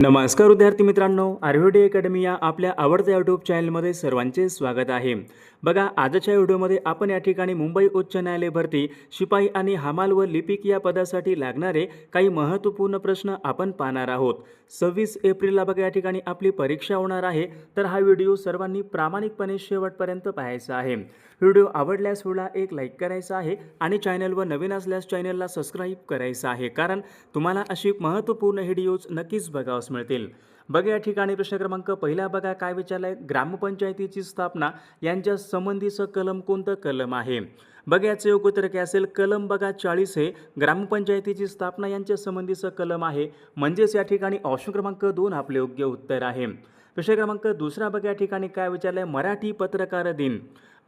नमस्कार विद्यार्थी मित्रांनो, आर्व्हिडी अकॅडमी या आपल्या आवडत्या यूट्यूब चॅनलमध्ये सर्वांचे स्वागत आहे. बघा, आजच्या व्हिडिओमध्ये आपण या ठिकाणी मुंबई उच्च न्यायालय भरती शिपाई आणि हमाल व लिपिक या पदासाठी लागणारे काही महत्त्वपूर्ण प्रश्न आपण पाहणार आहोत. 26 एप्रिलला बघा या ठिकाणी आपली परीक्षा होणार आहे, तर हा व्हिडिओ सर्वांनी प्रामाणिकपणे शेवटपर्यंत पाहायचा आहे. व्हिडिओ आवडल्यास व्हिडिओला एक लाईक करायचा आहे आणि चॅनलवर नवीन असल्यास चॅनलला सबस्क्राईब करायचं आहे, कारण तुम्हाला अशी महत्त्वपूर्ण व्हिडिओज नक्कीच बघावयास मिळतील. बघा या ठिकाणी प्रश्न क्रमांक पहिला बघा काय विचारलाय, ग्रामपंचायतीची स्थापना यांच्या संबंधीचं कलम कोणतं कलम आहे. बघा याचं योग्य उत्तर काय असेल, कलम बघा 40 हे ग्रामपंचायतीची स्थापना यांच्या संबंधीचं कलम आहे, म्हणजेच या ठिकाणी ऑप्शन क्रमांक 2 आपले योग्य उत्तर आहे. प्रश्न क्रमांक दुसरा बघा या ठिकाणी काय विचारलाय, मराठी पत्रकार दिन.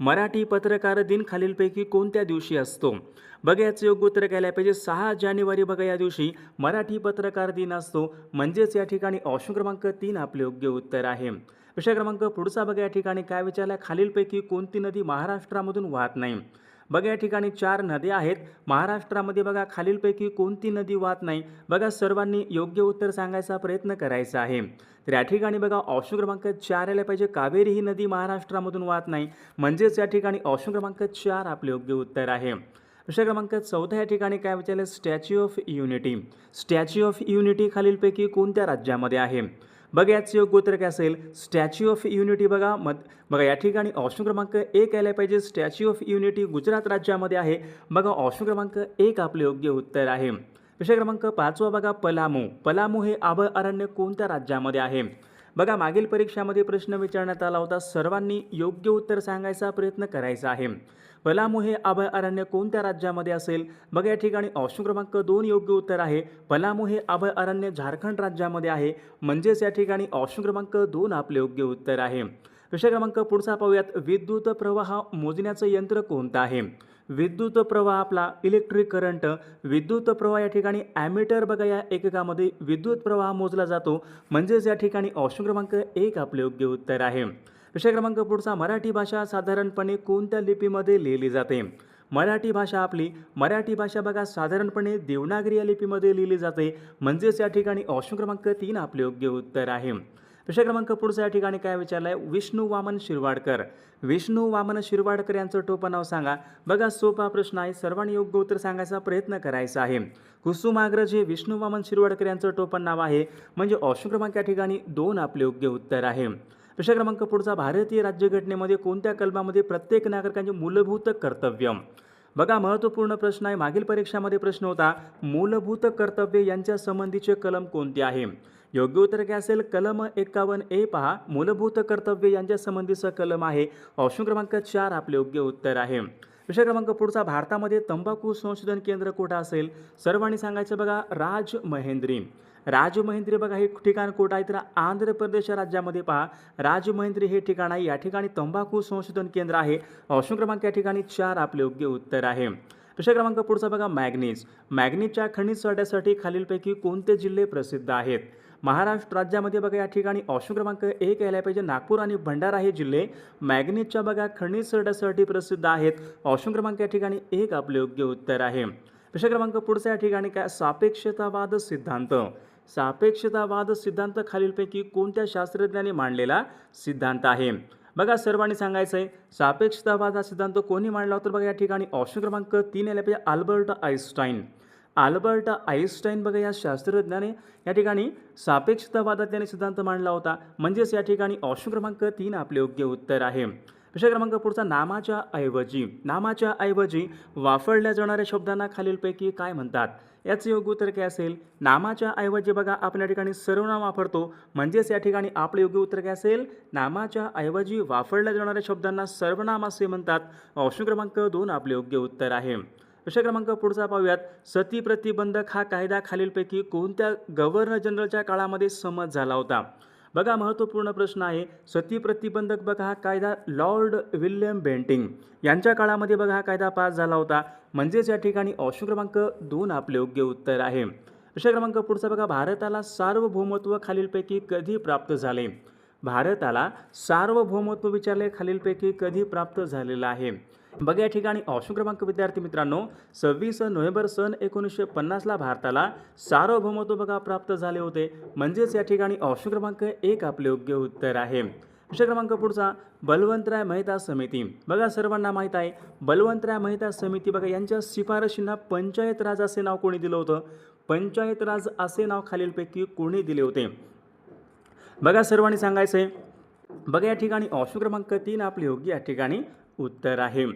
मराठी पत्रकार दिन खालीलपैकी कोणत्या दिवशी असतो. बघा याचं योग्य उत्तर काय पाहिजे, 6 जानेवारी बघा या दिवशी मराठी पत्रकार दिन असतो, म्हणजेच या ठिकाणी ऑप्शन क्रमांक 3 आपले योग्य उत्तर आहे. प्रश्न क्रमांक पुढचा बघा या ठिकाणी काय विचारलाय, खालीलपैकी कोणती नदी महाराष्ट्रामधून वाहत नाही. बघा या ठिकाणी 4 नद्या आहेत महाराष्ट्रामध्ये, बघा खालीलपैकी कोणती नदी वाहत नाही. बघा सर्वांनी योग्य उत्तर सांगायचा प्रयत्न करायचा आहे. तर या ठिकाणी बघा ऑप्शन क्रमांक 4 आले पाहिजे, कावेरी ही नदी महाराष्ट्रामधून वाहत नाही, म्हणजेच या ठिकाणी ऑप्शन क्रमांक 4 आपले योग्य उत्तर आहे. प्रश्न क्रमांक 14 या ठिकाणी काय विचारले, statue of unity. Statue of unity खालीलपैकी कोणत्या राज्यामध्ये आहे. बघा याचं योग्य उत्तर काय असेल, स्टॅच्यू ऑफ युनिटी बघा बघा या ठिकाणी ऑप्शन क्रमांक 1 आला पाहिजे, स्टॅच्यू ऑफ युनिटी गुजरात राज्यामध्ये आहे. बघा ऑप्शन क्रमांक 1 आपले योग्य उत्तर आहे. प्रश्न क्रमांक 5 बघा, पलामू. पलामू हे अभयारण्य कोणत्या राज्यामध्ये आहे. बघा मागील परीक्षामध्ये प्रश्न विचारण्यात आला होता, सर्वांनी योग्य उत्तर सांगायचा प्रयत्न करायचा आहे. पलामू हे अभयारण्य कोणत्या राज्यामध्ये असेल. बघा या ठिकाणी ऑप्शन क्रमांक 2 योग्य उत्तर आहे. पलामू हे अभयारण्य झारखंड राज्यामध्ये आहे, म्हणजेच या ठिकाणी ऑप्शन क्रमांक 2 आपले योग्य उत्तर आहे. प्रश्न क्रमांक पुढचा पाहूयात, विद्युत प्रवाह मोजण्याचं यंत्र कोणतं आहे. विद्युत प्रवाह आपला इलेक्ट्रिक करंट. विद्युत प्रवाह या ठिकाणी ॲमीटर बघा या एककामध्ये विद्युत प्रवाह मोजला जातो, म्हणजेच या ठिकाणी ऑप्शन क्रमांक 1 आपले योग्य उत्तर आहे. प्रश्न क्रमांक पुढचा, मराठी भाषा साधारणपणे कोणत्या लिपीमध्ये लिहिली जाते. मराठी भाषा आपली मराठी भाषा बघा साधारणपणे देवनागरी या लिपीमध्ये लिहिली जाते, म्हणजेच या ठिकाणी ऑप्शन क्रमांक 3 आपले योग्य उत्तर आहे. प्रश्न क्रमांक पुढचा या ठिकाणी काय विचारलाय, विष्णू वामन शिरवाडकर. विष्णू वामन शिरवाडकर यांचं टोपण नाव सांगा. बघा सोपा प्रश्न आहे, सर्वांनी योग्य उत्तर सांगायचा प्रयत्न करायचा आहे. कुसुमाग्रज हे विष्णू वामन शिरवाडकर यांचं टोपण नाव आहे, म्हणजे ऑप्शन क्रमांक या ठिकाणी 2 आपले योग्य उत्तर आहे. प्रश्न क्रमांक पुढचा, भारतीय राज्यघटनेमध्ये कोणत्या कलमामध्ये प्रत्येक नागरिकांचे मूलभूत कर्तव्य. बघा महत्त्वपूर्ण प्रश्न आहे, मागील परीक्षामध्ये प्रश्न होता, मूलभूत कर्तव्य यांच्या संबंधीचे कलम कोणते आहे. योग्य उत्तर काय असेल, कलम 51A पहा, मूलभूत कर्तव्य यांच्या संबंधीचं कलम आहे, ऑप्शन क्रमांक 4 आपले योग्य उत्तर आहे. प्रश्न क्रमांक पुढचा, भारतामध्ये तंबाखू संशोधन केंद्र कुठं असेल. सर्वांनी सांगायचं बघा, राजमहेंद्री. राजमहेंद्री बघा हे ठिकाण कुठं आहे, तर आंध्र प्रदेश राज्यामध्ये पहा राजमहेंद्री हे ठिकाण आहे. या ठिकाणी तंबाखू संशोधन केंद्र आहे, ऑप्शन क्रमांक या ठिकाणी 4 आपले योग्य उत्तर आहे. प्रश्न क्रमांक पुढचा बघा, मॅग्नीज. मॅग्नीजच्या खनिज साठ्यासाठी खालीलपैकी कोणते जिल्हे प्रसिद्ध आहेत. महाराष्ट्र राज्यामध्ये बघा या ठिकाणी ऑप्शन क्रमांक 1 यायला पाहिजे, नागपूर आणि भंडारा हे जिल्हे मॅग्नीजच्या बघा खनिज साठ्यासाठी प्रसिद्ध आहेत, ऑप्शन क्रमांक या ठिकाणी 1 आपले योग्य उत्तर आहे. प्रश्न क्रमांक पुढचा या ठिकाणी काय, सापेक्षतावाद सिद्धांत. सापेक्षतावाद सिद्धांत खालीलपैकी कोणत्या शास्त्रज्ञाने मांडलेला सिद्धांत आहे. बघा सर्वांनी सांगायचं आहे, सापेक्षतावाद हा सिद्धांत कोणी मांडला होता. बघा या ठिकाणी ऑप्शन क्रमांक 3 यायला पाहिजे, अल्बर्ट आइन्स्टाईन. अल्बर्ट आइन्स्टाईन बघा या शास्त्रज्ञाने या ठिकाणी सापेक्षतावादात सिद्धांत मांडला होता, म्हणजेच या ठिकाणी ऑप्शन क्रमांक 3 आपले योग्य उत्तर आहे. प्रश्न क्रमांक पुढचा, नामाच्या ऐवजी वापरल्या जाणाऱ्या शब्दांना खालीलपैकी काय म्हणतात. याचे योग्य उत्तर काय असेल, नामाच्या ऐवजी बघा आपण या ठिकाणी सर्वनाम वापरतो, म्हणजेच या ठिकाणी आपले योग्य उत्तर काय असेल, नामाच्या ऐवजी वापरल्या जाणाऱ्या शब्दांना सर्वनाम असे म्हणतात, ऑप्शन क्रमांक 2 आपले योग्य उत्तर आहे. प्रश्न क्रमांक पुढचा पाहूयात, सती प्रतिबंधक हा कायदा खालीलपैकी कोणत्या गव्हर्नर जनरलच्या काळामध्ये संमत झाला होता. बघा महत्त्वपूर्ण प्रश्न आहे, सती प्रतिबंधक बघा हा कायदा लॉर्ड विल्यम बेंटिंग यांच्या काळामध्ये बघा हा कायदा पास झाला होता, म्हणजेच या ठिकाणी ऑप्शन क्रमांक 2 आपले योग्य उत्तर आहे. प्रश्न क्रमांक पुढचा बघा, भारताला सार्वभौमत्व खालीलपैकी कधी प्राप्त झाले. भारताला सार्वभौमत्व विचारले खालीलपैकी कधी प्राप्त झालेलं आहे. बघा या ठिकाणी ऑप्शन क्रमांक विद्यार्थी मित्रांनो 26 नोव्हेंबर सन 1950ला भारताला सार्वभौमत्व बघा प्राप्त झाले होते. म्हणजेच या ठिकाणी ऑप्शन क्रमांक 1 आपले योग्य उत्तर आहे. प्रश्न क्रमांक पुढचा बलवंतराय मेहता समिती. बघा सर्वांना माहीत आहे बलवंतराय मेहता समिती बघा यांच्या शिफारशींना पंचायत राज असे नाव कोणी दिलं होतं? पंचायत राज असे नाव खालीलपैकी कोणी दिले होते? बघा सर्वांनी सांगायचं आहे. बघा या ठिकाणी ऑप्शन क्रमांक 3 आपले योग्य या ठिकाणी उत्तर आहे.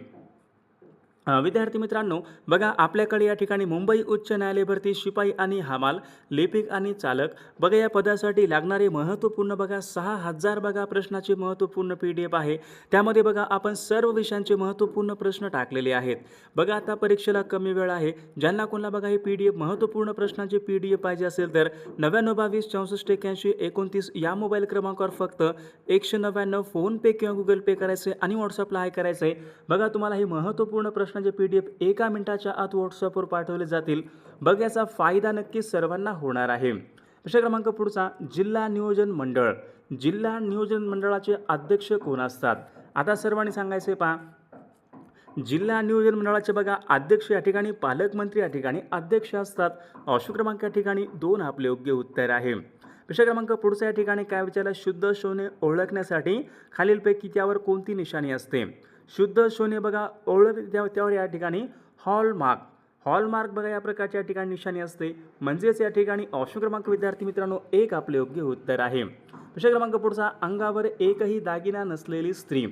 विद्यार्थी मित्रांनो बघा आपल्याकडे या ठिकाणी मुंबई उच्च न्यायालय भरती शिपाई आणि हमाल लिपिक आणि चालक बघा या पदासाठी लागणारे महत्त्वपूर्ण बघा 6000 बघा प्रश्नाचे महत्त्वपूर्ण PDF आहे. त्यामध्ये बघा आपण सर्व विषयांचे महत्त्वपूर्ण प्रश्न टाकलेले आहेत. बघा आता परीक्षेला कमी वेळ आहे. ज्यांना कोणाला बघा हे PDF महत्त्वपूर्ण प्रश्नांचे PDF पाहिजे असेल तर 9922 64 81 29 या मोबाईल क्रमांकावर फक्त 199 फोनपे किंवा गुगल पे करायचे आणि व्हॉट्सअपला हाय करायचं आहे. बघा तुम्हाला हे महत्त्वपूर्ण प्रश्नांचे PDF 1 मिनिटाच्या आत व्हॉट्सअपवर पाठवले जातील. बघ याचा फायदा नक्कीच सर्वांना होणार आहे. प्रश्न क्रमांक पुढचा जिल्हा नियोजन मंडळ. जिल्हा नियोजन मंडळाचे अध्यक्ष कोण असतात? आता सर्वांनी सांगायचे पहा जिल्हा नियोजन मंडळाचे बघा अध्यक्ष या ठिकाणी पालकमंत्री या ठिकाणी अध्यक्ष असतात. ऑप्शन क्रमांक या ठिकाणी 2 आपले योग्य उत्तर आहे. प्रश्न क्रमांक पुढचा या ठिकाणी काय विचारलं? शुद्ध सोने ओळखण्यासाठी खालीलपैकी त्यावर कोणती निशाणी असते? शुद्ध सोने बघा त्यावर या ठिकाणी हॉलमार्क बघा या प्रकारच्या ठिकाणी निशाणी असते. म्हणजेच या ठिकाणी ऑप्शन क्रमांक विद्यार्थी मित्रांनो 1 आपले योग्य उत्तर आहे. प्रश्न क्रमांक पुढचा अंगावर एकही दागिना नसलेली स्त्री.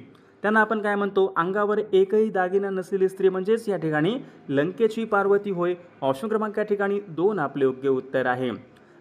त्यांना आपण काय म्हणतो? अंगावर एकही दागिना नसलेली स्त्री म्हणजेच या ठिकाणी लंकेची पार्वती होय. ऑप्शन क्रमांक या ठिकाणी 2 आपले योग्य उत्तर आहे.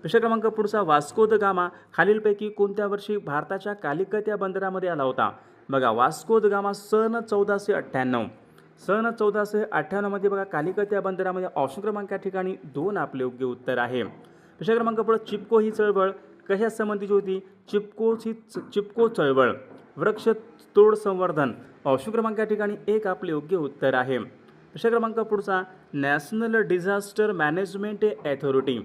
प्रश्न क्रमांक पुढचा वास्को द गामा खालीलपैकी कोणत्या वर्षी भारताच्या कालिकत या बंदरामध्ये आला होता? बघा वास्को द गामा सन 1498 मध्ये बघा कालिकत या बंदरामध्ये. ऑप्शन क्रमांक या ठिकाणी 2 आपले योग्य उत्तर आहे. प्रश्न क्रमांक पुढे चिपको ही चळवळ कशा संबंधीची होती? चिपको चळवळ वृक्ष तोड संवर्धन. ऑप्शन क्रमांक या ठिकाणी 1 आपले योग्य उत्तर आहे. प्रश्न क्रमांक पुढचा नॅशनल डिझास्टर मॅनेजमेंट अथॉरिटी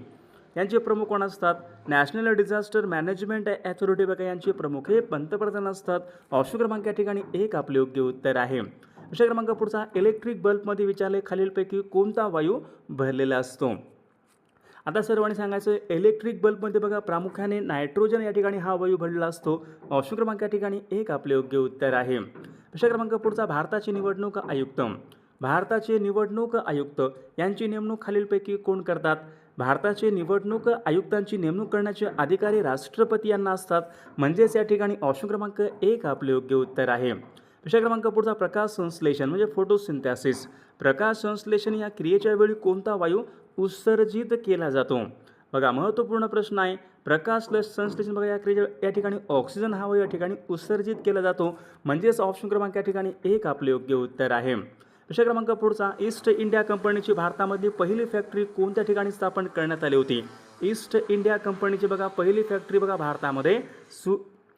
यांचे प्रमुख कोण असतात? नॅशनल डिझास्टर मॅनेजमेंट अथॉरिटी बघा यांचे प्रमुख हे पंतप्रधान असतात. ऑप्शन क्रमांक या ठिकाणी 1 आपले योग्य उत्तर आहे. प्रश्न क्रमांक पुढचा इलेक्ट्रिक बल्बमध्ये विचारले खालीलपैकी कोणता वायू भरलेला असतो? आता सर्वांनी सांगायचं इलेक्ट्रिक बल्बमध्ये बघा प्रामुख्याने नायट्रोजन या ठिकाणी हा वायू भरलेला असतो. ऑप्शन क्रमांक या ठिकाणी 1 आपले योग्य उत्तर आहे. प्रश्न क्रमांक पुढचा भारताचे निवडणूक आयुक्त यांची नेमणूक खालीलपैकी कोण करतात? भारताचे निवडणूक आयुक्तांची नेमणूक करण्याचे अधिकारी राष्ट्रपती यांना असतात. म्हणजेच या ठिकाणी ऑप्शन क्रमांक 1 आपले योग्य उत्तर आहे. प्रश्न क्रमांक पुढचा प्रकाश संश्लेषण म्हणजे फोटोसिंथेसिस. प्रकाश संश्लेषण या क्रियेच्या वेळी कोणता वायू उत्सर्जित केला जातो? बघा महत्त्वपूर्ण प्रश्न आहे. प्रकाश संश्लेषण बघा या ठिकाणी ऑक्सिजन हा वायू या ठिकाणी उत्सर्जित केला जातो. म्हणजेच ऑप्शन क्रमांक या ठिकाणी 1 आपले योग्य उत्तर आहे. प्रश्न क्रमांक पुढचा ईस्ट इंडिया कंपनीची भारतामधली पहिली फॅक्टरी कोणत्या ठिकाणी स्थापन करण्यात आली होती? ईस्ट इंडिया कंपनीची बघा पहिली फॅक्टरी बघा भारतामध्ये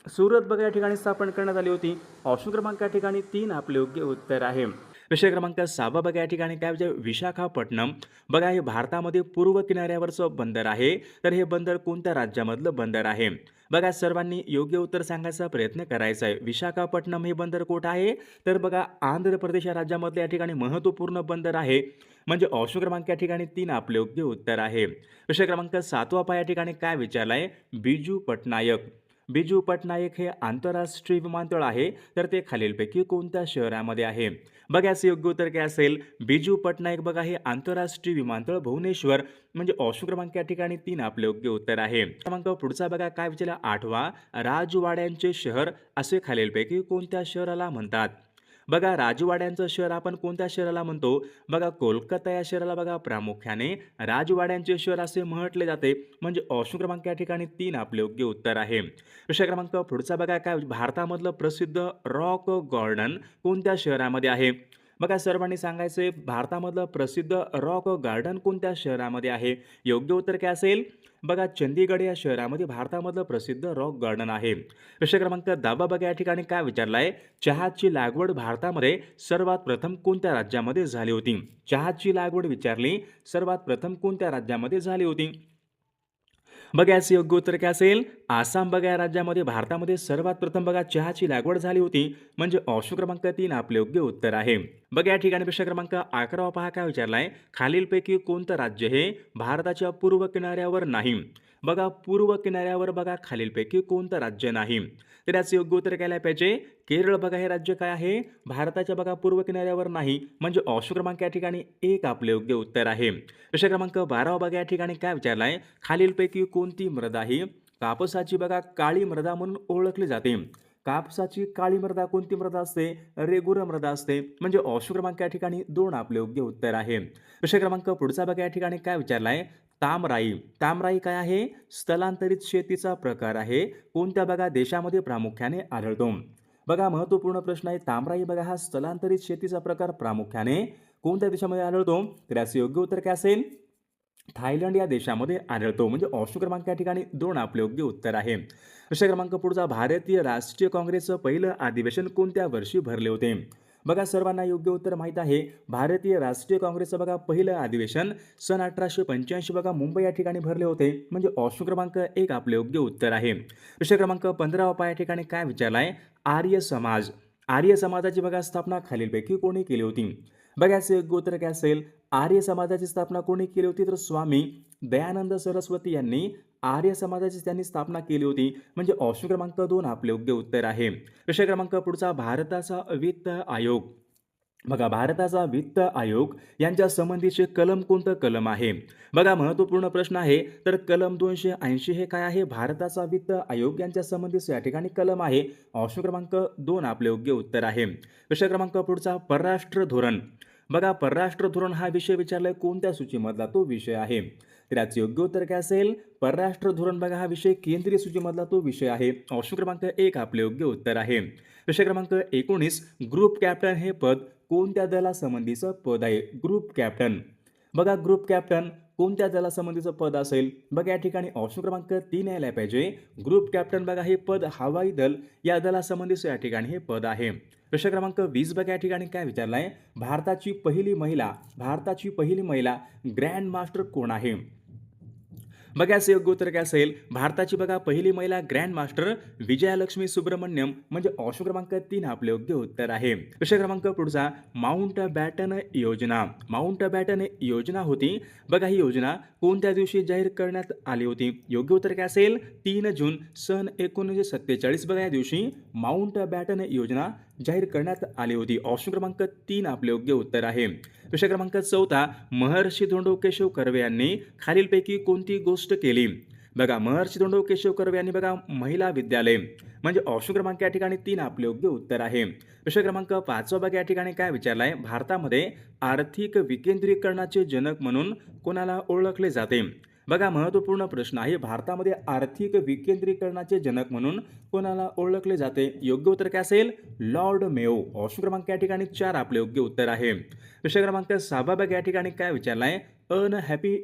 सुरत बघा या ठिकाणी स्थापन करण्यात आली होती. ऑप्शन क्रमांक या ठिकाणी 3 आपले योग्य उत्तर आहे. प्रश्न क्रमांक 6 बघा या ठिकाणी काय म्हणजे विशाखापट्टणम बघा हे भारतामध्ये पूर्व किनाऱ्यावरचं बंदर आहे. तर हे बंदर कोणत्या राज्यामधलं बंदर आहे? बघा सर्वांनी योग्य उत्तर सांगायचा प्रयत्न करायचा आहे. विशाखापट्टणम हे बंदर कुठं आहे? तर बघा आंध्र प्रदेश या राज्यामधलं या ठिकाणी महत्त्वपूर्ण बंदर आहे. म्हणजे ऑप्शन क्रमांक या ठिकाणी 3 आपले योग्य उत्तर आहे. प्रश्न क्रमांक 7 या ठिकाणी काय विचारलं आहे? बिजू पटनायक हे आंतरराष्ट्रीय विमानतळ आहे. तर ते खालीलपैकी कोणत्या शहरामध्ये आहे? बघा याचं योग्य उत्तर काय असेल? बिजू पटनायक बघा हे आंतरराष्ट्रीय विमानतळ भुवनेश्वर. म्हणजे ऑप्शन क्रमांक या ठिकाणी 3 आपले योग्य उत्तर आहे. क्रमांक पुढचा बघा काय विचारला 8 राजवाड्यांचे शहर असे खालीलपैकी कोणत्या शहराला म्हणतात? बघा राजवाड्यांचं शहर आपण कोणत्या शहराला म्हणतो? बघा कोलकाता या शहराला बघा प्रामुख्याने राजवाड्यांचे शहर असे म्हटले जाते. म्हणजे ऑप्शन क्रमांक या ठिकाणी 3 आपले योग्य उत्तर आहे. प्रश्न क्रमांक पुढचा बघा काय भारतामधलं प्रसिद्ध रॉक गार्डन कोणत्या शहरामध्ये आहे? बघा सर्वांनी सांगायचे भारतामधलं प्रसिद्ध रॉक गार्डन कोणत्या शहरामध्ये आहे? योग्य उत्तर काय असेल? बघा चंदीगड या शहरामध्ये भारतामधलं प्रसिद्ध रॉक गार्डन आहे. प्रश्न क्रमांक 10 बघा या ठिकाणी काय विचारलाय? चहाची लागवड भारतामध्ये सर्वात प्रथम कोणत्या राज्यामध्ये झाली होती? चहाची लागवड विचारली सर्वात प्रथम कोणत्या राज्यामध्ये झाली होती? बघा याचं योग्य उत्तर काय असेल? आसाम बघा या राज्यामध्ये भारतामध्ये सर्वात प्रथम बघा चहाची लागवड झाली होती, म्हणजे ऑप्शन क्रमांक 3 आपले योग्य उत्तर आहे. बघा या ठिकाणी प्रश्न क्रमांक 11 पहा काय विचारलाय, खालीलपैकी कोणतं राज्य हे भारताच्या पूर्व किनाऱ्यावर नाही. बघा पूर्व किनाऱ्यावर बघा खालीलपैकी कोणतं राज्य नाही. तर याचं योग्य उत्तर काय पाहिजे, केरळ बघा हे राज्य काय आहे, भारताच्या बघा पूर्व किनाऱ्यावर नाही, म्हणजे ऑप्शन क्रमांक या ठिकाणी 1 आपले योग्य उत्तर आहे. प्रश्न क्रमांक 12 बघा या ठिकाणी काय विचारलाय, खालीलपैकी कोणती मृदा ही कापसाची बघा काळी मृदा म्हणून ओळखली जाते. कापसाची काळी मृदा कोणती मृदा असते, रेगुर मृदा असते, म्हणजे ऑप्शन क्रमांक या ठिकाणी 2 आपले योग्य उत्तर आहे. प्रश्न क्रमांक पुढचा बघा या ठिकाणी काय विचारलाय, तामराई. तामराई काय आहे, स्थलांतरित शेतीचा प्रकार आहे, कोणत्या बघा देशामध्ये प्रामुख्याने आढळतो. बघा महत्वपूर्ण प्रश्न आहे, तामराई बघा हा स्थलांतरित शेतीचा प्रकार प्रामुख्याने कोणत्या देशामध्ये आढळतो. तर याचे योग्य उत्तर काय असेल, थायलंड या देशामध्ये आढळतो, म्हणजे ऑप्शन क्रमांक या ठिकाणी 2 आपले योग्य उत्तर आहे. प्रश्न क्रमांक पुढचा, भारतीय राष्ट्रीय काँग्रेसचं पहिलं अधिवेशन कोणत्या वर्षी भरले होते. बघा सर्वांना योग्य उत्तर माहीत आहे, भारतीय राष्ट्रीय काँग्रेसचं बघा पहिलं अधिवेशन सन 1885 बघा मुंबई या ठिकाणी भरले होते, म्हणजे ऑप्शन क्रमांक 1 आपले योग्य उत्तर आहे. प्रश्न क्रमांक 15 या ठिकाणी काय विचारलाय, आर्य समाज. आर्य समाजाची बघा स्थापना खालीलपैकी कोणी केली होती. बघा याचं योग्य उत्तर काय असेल, आर्य समाजाची स्थापना कोणी केली होती, तर स्वामी दयानंद सरस्वती यांनी आर्य समाजाची त्यांनी स्थापना केली होती, म्हणजे ऑप्शन क्रमांक 2 आपले योग्य उत्तर आहे. प्रश्न क्रमांक पुढचा, भारताचा वित्त आयोग. बघा भारताचा वित्त आयोग यांच्या संबंधीचे कलम कोणतं कलम आहे. बघा महत्वपूर्ण प्रश्न आहे, तर कलम 280 हे काय आहे, भारताचा वित्त आयोग यांच्या संबंधीचे या ठिकाणी कलम आहे, ऑप्शन क्रमांक 2 आपले योग्य उत्तर आहे. प्रश्न क्रमांक पुढचा, परराष्ट्र धोरण. बघा परराष्ट्र धोरण हा विषय विचारलाय, कोणत्या सूचीमधला तो विषय आहे. तर याचे योग्य उत्तर काय असेल, परराष्ट्र धोरण बघा हा विषय केंद्रीय सूचीमधला तो विषय आहे, ऑप्शन क्रमांक 1 आपले योग्य उत्तर आहे. प्रश्न क्रमांक 19, ग्रुप कॅप्टन हे पद कोणत्या दलासंबंधीचं पद आहे. Group captain. बघा ग्रुप कॅप्टन कोणत्या दलासंबंधीचं पद असेल. बघा या ठिकाणी ऑप्शन क्रमांक 3 यायला पाहिजे. ग्रुप कॅप्टन बघा हे पद हवाई दल या दलासंबंधीचं या ठिकाणी हे पद आहे. प्रश्न क्रमांक 20 बघा या ठिकाणी काय विचारलाय, भारताची पहिली महिला ग्रँड मास्टर कोण आहे. बघा याचं योग्य उत्तर काय असेल, भारताची बघा पहिली महिला ग्रँड मास्टर विजयालक्ष्मी सुब्रमण्यम, म्हणजे ऑप्शन क्रमांक 3 आपले योग्य उत्तर आहे. प्रश्न क्रमांक पुढचा, माउंट बॅटन योजना. माउंट बॅटन योजना होती, बघा ही योजना कोणत्या दिवशी जाहीर करण्यात आली होती. योग्य उत्तर काय असेल, 3 जून सन 1947 बघा या दिवशी माउंट बॅटन योजना जाहीर करण्यात आली होती, ऑप्शन क्रमांक 3 आपले योग्य उत्तर आहे. प्रश्न क्रमांक 14, महर्षी धोंडो केशव कर्वे यांनी खालीलपैकी कोणती गोष्ट केली. बघा महर्षी धोंडो केशव कर्वे यांनी बघा महिला विद्यालय, म्हणजे ऑप्शन क्रमांक या ठिकाणी 3 आपले योग्य उत्तर आहे. प्रश्न क्रमांक 5 बघा या ठिकाणी काय विचारलाय, भारतामध्ये आर्थिक विकेंद्रीकरणाचे जनक म्हणून कोणाला ओळखले जाते. बघा महत्वपूर्ण प्रश्न आहे, भारतामध्ये आर्थिक विकेंद्रीकरणाचे जनक म्हणून कोणाला ओळखले जाते. योग्य उत्तर काय असेल, लॉर्ड मेयो, ऑप्शन क्रमांक या ठिकाणी 4 आपले योग्य उत्तर आहे. प्रश्न क्रमांक 6 बघा या ठिकाणी काय विचारलाय, अनहॅपी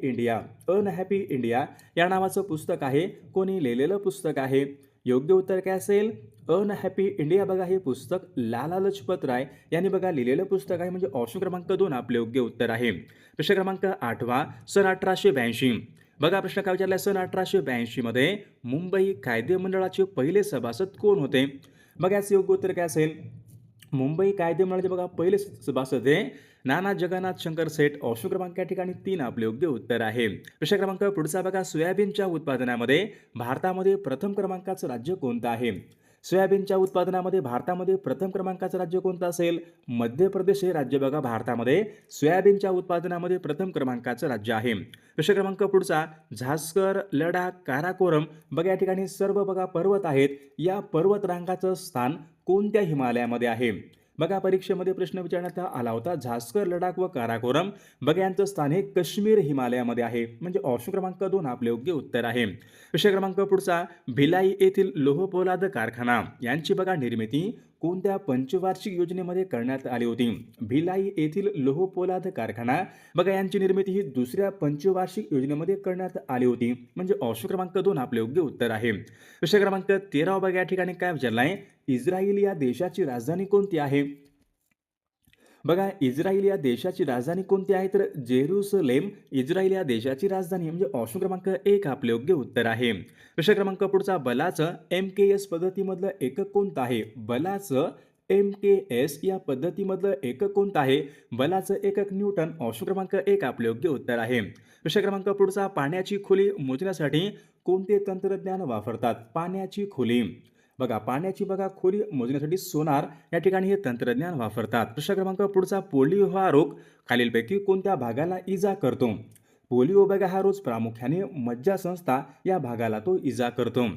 इंडिया या नावाचं पुस्तक आहे, कोणी लिहिलेलं पुस्तक आहे. योग्य उत्तर काय असेल, अनहॅपी इंडिया बघा हे पुस्तक लाला लजपत राय यांनी बघा लिहिलेलं पुस्तक आहे, म्हणजे ऑप्शन क्रमांक 2 आपले योग्य उत्तर आहे. प्रश्न क्रमांक 8, सन 1882. बघा प्रश्न काय विचारलाय, सन 1882 मध्ये मुंबई कायदे मंडळाचे पहिले सभासद कोण होते. बघा याचं योग्य उत्तर काय असेल, मुंबई कायदे मंडळाचे बघा पहिले सभासद हे नाना जगन्नाथ शंकर सेठ, ऑप्शन क्रमांक या ठिकाणी 3 आपले योग्य उत्तर आहे. प्रश्न क्रमांक पुढचा बघा, सोयाबीनच्या उत्पादनामध्ये भारतामध्ये प्रथम क्रमांकाचं राज्य कोणतं आहे. सोयाबीनच्या उत्पादनामध्ये भारतामध्ये प्रथम क्रमांकाचं राज्य कोणतं असेल, मध्य प्रदेश हे राज्य बघा भारतामध्ये सोयाबीनच्या उत्पादनामध्ये प्रथम क्रमांकाचं राज्य आहे. प्रश्न क्रमांक पुढचा, झास्कर, लडाख, काराकोरम बघा या ठिकाणी सर्व बघा पर्वत आहेत, या पर्वत रांगाचं स्थान कोणत्या हिमालयामध्ये आहे. बघा परीक्षेमध्ये प्रश्न विचारण्यात आला होता, झास्कर, लडाख व काराकोरम बघा यांचं स्थान हे काश्मीर हिमालयामध्ये आहे, म्हणजे ऑप्शन क्रमांक 2 आपले योग्य उत्तर आहे. प्रश्न क्रमांक पुढचा, भिलाई येथील लोहपोलाद कारखाना यांची बघा निर्मिती कोणत्या पंचवार्षिक योजनेमध्ये करण्यात आली होती. भिलाई येथील लोहपोलाद कारखाना बघा यांची निर्मिती ही दुसऱ्या पंचवार्षिक योजनेमध्ये करण्यात आली होती, म्हणजे ऑप्शन क्रमांक 2 आपले योग्य उत्तर आहे. प्रश्न क्रमांक 13 बघा या ठिकाणी काय विचारलाय, इस्रायल या देशाची राजधानी कोणती आहे. बघा, इस्रायल या देशाची राजधानी कोणती आहे? तर जेरुसलेम इस्रायल या देशाची राजधानी आहे. म्हणजे ऑप्शन क्रमांक 1 आपले योग्य उत्तर आहे. प्रश्न क्रमांक पुढचा, बलाचं MKS पद्धतीमधलं एकक कोणतं आहे? बलाचं MKS या पद्धतीमधलं एकक कोणतं आहे? बलाचं एकक न्यूटन. ऑप्शन क्रमांक 1 आपले योग्य उत्तर आहे. प्रश्न क्रमांक पुढचा, पाण्याची खोली मोजण्यासाठी कोणते तंत्रज्ञान वापरतात? पाण्याची खोली, बघा पाण्याची खोली मोजण्यासाठी सोनार या ठिकाणी हे तंत्रज्ञान वापरतात. प्रश्न क्रमांक पुढचा, पोलिओ हा रोग खालीलपैकी कोणत्या भागाला इजा करतो? पोलिओ हा रोग प्रामुख्याने मज्जासंस्था या भागाला तो इजा करतो.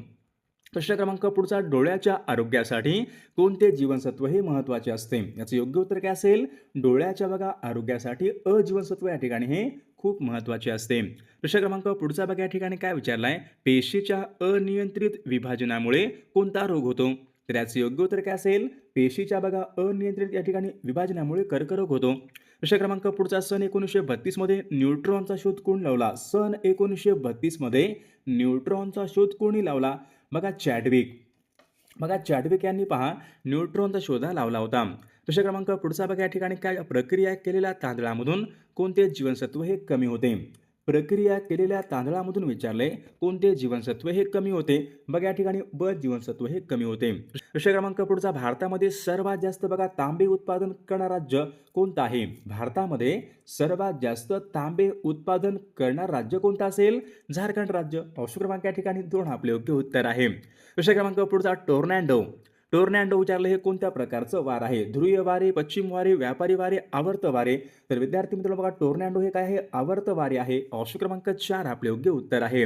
प्रश्न क्रमांक पुढचा, डोळ्याच्या आरोग्यासाठी कोणते जीवनसत्व हे महत्त्वाचे असते? याचं योग्य उत्तर काय असेल? डोळ्याच्या आरोग्यासाठी अ जीवनसत्व या ठिकाणी हे खूप महत्त्वाचे असते. प्रश्न क्रमांक पुढचा या ठिकाणी काय विचारलाय? पेशीच्या अनियंत्रित विभाजनामुळे कोणता रोग होतो? तर याचं योग्य उत्तर काय असेल? पेशीच्या अनियंत्रित या ठिकाणी विभाजनामुळे कर्करोग होतो. प्रश्न क्रमांक पुढचा, सन 1932 मध्ये न्यूट्रॉनचा शोध कोण लावला? सन 1932 मध्ये न्यूट्रॉनचा शोध कोणी लावला? चॅडविक. चॅडविक यांनी न्यूट्रॉनचा शोध लावला होता. प्रश्न क्रमांक पुढचा या ठिकाणी काय, प्रक्रिया केलेल्या तांदळामधून कोणते जीवनसत्व हे कमी होते? प्रक्रिया केलेल्या तांदळामधून विचारले कोणते जीवनसत्व हे कमी होते? या ठिकाणी ब जीवनसत्व हे कमी होते. प्रश्न क्रमांक पुढचा, भारतामध्ये सर्वात जास्त तांबे उत्पादन करणारं राज्य कोणतं आहे? भारतामध्ये सर्वात जास्त तांबे उत्पादन करणारं राज्य कोणतं असेल? झारखंड राज्य. ऑप्शन क्रमांक या ठिकाणी 2 आपले योग्य उत्तर आहे. प्रश्न क्रमांक पुढचा, टोर्नॅडो. टोर्नॅडो विचारले हे कोणत्या प्रकारचं वार आहे? ध्रुवीय वारे, पश्चिम वारे, व्यापारी वारे, आवर्त वारे. तर विद्यार्थी मित्रांनो टोर्नॅडो हे काय आहे? आवर्त वारे आहे. ऑप्शन क्रमांक 4 आपले योग्य उत्तर आहे.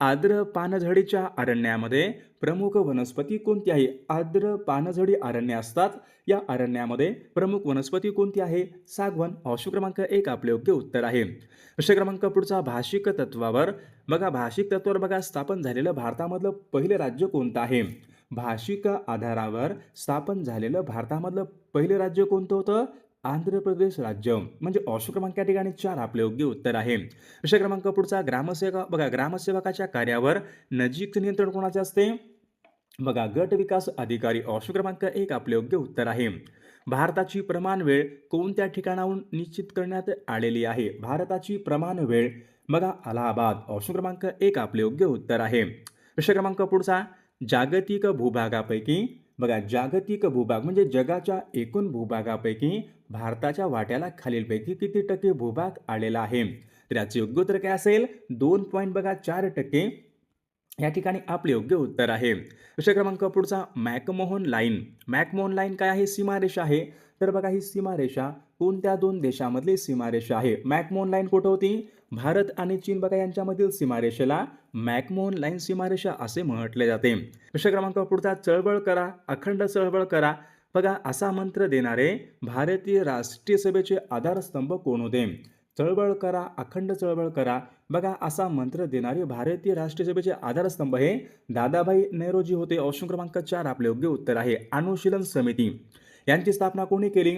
आर्द्र पानझडीच्या अरण्यामध्ये प्रमुख वनस्पती कोणती आहे? आर्द्र पानझडी अरण्य असतात, या अरण्यामध्ये प्रमुख वनस्पती कोणती आहे? सागवन. ऑप्शन क्रमांक 1 आपले योग्य उत्तर आहे. प्रश्न क्रमांक पुढचा, भाषिक तत्वावर भाषिक तत्वावर स्थापन झालेलं भारतामधलं पहिलं राज्य कोणतं आहे? भाषिक आधारावर स्थापन झालेलं भारतामधलं पहिलं राज्य कोणतं होतं? आंध्र प्रदेश राज्य. म्हणजे ऑप्शन क्रमांक या ठिकाणी 4 आपले योग्य उत्तर आहे. प्रश्न क्रमांक पुढचा, ग्रामसेवक ग्रामसेवकाच्या कार्यावर नजीकचं नियंत्रण कोणाचे असते? गट विकास अधिकारी. ऑप्शन क्रमांक 1 आपले योग्य उत्तर आहे. भारताची प्रमाण वेळ कोणत्या ठिकाणाहून निश्चित करण्यात आलेली आहे? भारताची प्रमाण वेळ अलाहाबाद. ऑप्शन क्रमांक 1 आपले योग्य उत्तर आहे. प्रश्न क्रमांक पुढचा, जागतिक भूभागापैकी जागतिक भूभाग म्हणजे जगाच्या एकूण भूभागापैकी भारताच्या वाट्याला खालीलपैकी किती टक्के भूभाग आलेला आहे? तर याचे योग्य उत्तर काय असेल? 2.4% या ठिकाणी आपले योग्य उत्तर आहे. प्रश्न क्रमांक पुढचा, मॅकमोहन लाईन. मॅकमोहन लाईन काय आहे? सीमारेषा आहे. तर ही सीमारेषा कोणत्या 2 देशामधली सीमारेषा आहे? मॅकमोहन लाईन कुठं होती? भारत आणि चीन यांच्यामधील सीमारेषेला मॅकमोहन लाईन सीमारेषा असे म्हटले जाते. प्रश्न क्रमांक पुढचा, चळवळ करा, अखंड चळवळ करा. असा मंत्र देणारे भारतीय राष्ट्रीय सभेचे आधारस्तंभ कोण होते? चळवळ करा, अखंड चळवळ करा. असा मंत्र देणारे भारतीय राष्ट्रीय सभेचे आधारस्तंभ हे दादाभाई नौरोजी होते. ऑप्शन क्रमांक 4 आपले योग्य उत्तर आहे. अनुशीलन समिती यांची स्थापना कोणी केली?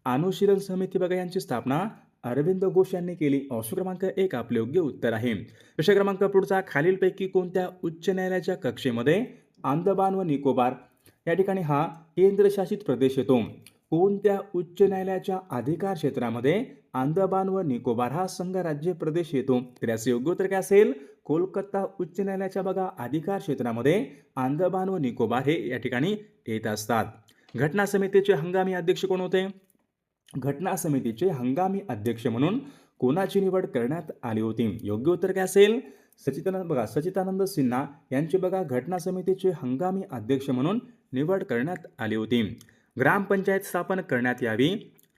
अनुशीलन समिती यांची स्थापना अरविंद घोष यांनी केली. ऑप्शन क्रमांक 1 आपले योग्य उत्तर आहे. प्रश्न क्रमांक पुढचा, खालीलपैकी कोणत्या उच्च न्यायालयाच्या कक्षेमध्ये अंदमान व निकोबार या ठिकाणी हा केंद्रशासित प्रदेश येतो? कोणत्या उच्च न्यायालयाच्या अधिकार क्षेत्रामध्ये अंदमान व निकोबार हा संघराज्य प्रदेश येतो? तर याचे योग्य उत्तर काय असेल? कोलकाता उच्च न्यायालयाच्या अधिकार क्षेत्रामध्ये अंदमान व निकोबार हे या ठिकाणी येत असतात. घटना समितीचे हंगामी अध्यक्ष कोण होते? घटना समितीचे हंगामी अध्यक्ष म्हणून कोणाची निवड करण्यात आली होती? योग्य उत्तर काय असेल? सचिदानंद सिन्हा यांची घटना समितीचे हंगामी अध्यक्ष म्हणून निवड करण्यात आली होती. ग्रामपंचायत स्थापन करण्यात यावी.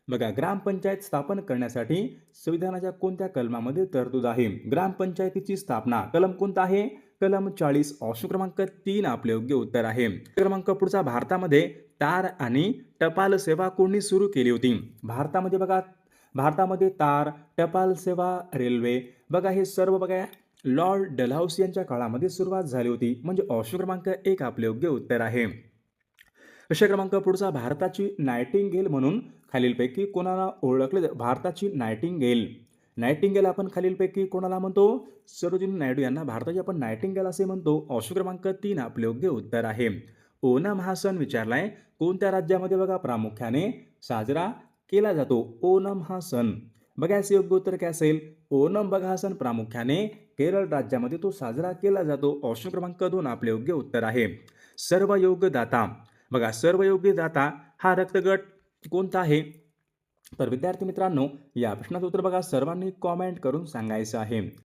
ग्रामपंचायत स्थापन करण्यासाठी संविधानाच्या कोणत्या कलमामध्ये तरतूद आहे? ग्रामपंचायतीची स्थापना कलम कोणता आहे? कलम 40. ऑप्शन क्रमांक 3 आपले योग्य उत्तर आहे. क्रमांक पुढचा, भारतामध्ये तार आणि टपाल सेवा कोणी सुरू केली होती? भारतामध्ये तार, टपाल सेवा, रेल्वे हे सर्व लॉर्ड डलहौसी यांच्या काळामध्ये सुरुवात झाली होती. म्हणजे ऑप्शन क्रमांक 1 आपले योग्य उत्तर आहे. प्रश्न क्रमांक पुढचा, भारताची नायटिंगेल म्हणून खालीलपैकी कोणाला ओळखले जाते? भारताची नायटिंगेल आपण खालीलपैकी कोणाला म्हणतो? सरोजिनी नायडू यांना भारताची आपण नायटिंगेल असे म्हणतो. ऑप्शन क्रमांक 3 आपले योग्य उत्तर आहे. ओणम हा सण विचारलाय कोणत्या राज्यामध्ये प्रामुख्याने साजरा केला जातो? ओणम हा सण. बघा याचे योग्य उत्तर काय असेल? ओणम बघा हा सण प्रामुख्याने केरळ राज्यामध्ये तो साजरा केला जातो. ऑप्शन क्रमांक 2 आपले योग्य उत्तर आहे. सर्वयोग्य दाता. बघा सर्वयोग्य दाता हा रक्तगट कोणता आहे? तर विद्यार्थी मित्रांनो, या प्रश्नाचं उत्तर बघा सर्वांनी कॉमेंट करून सांगायचं आहे.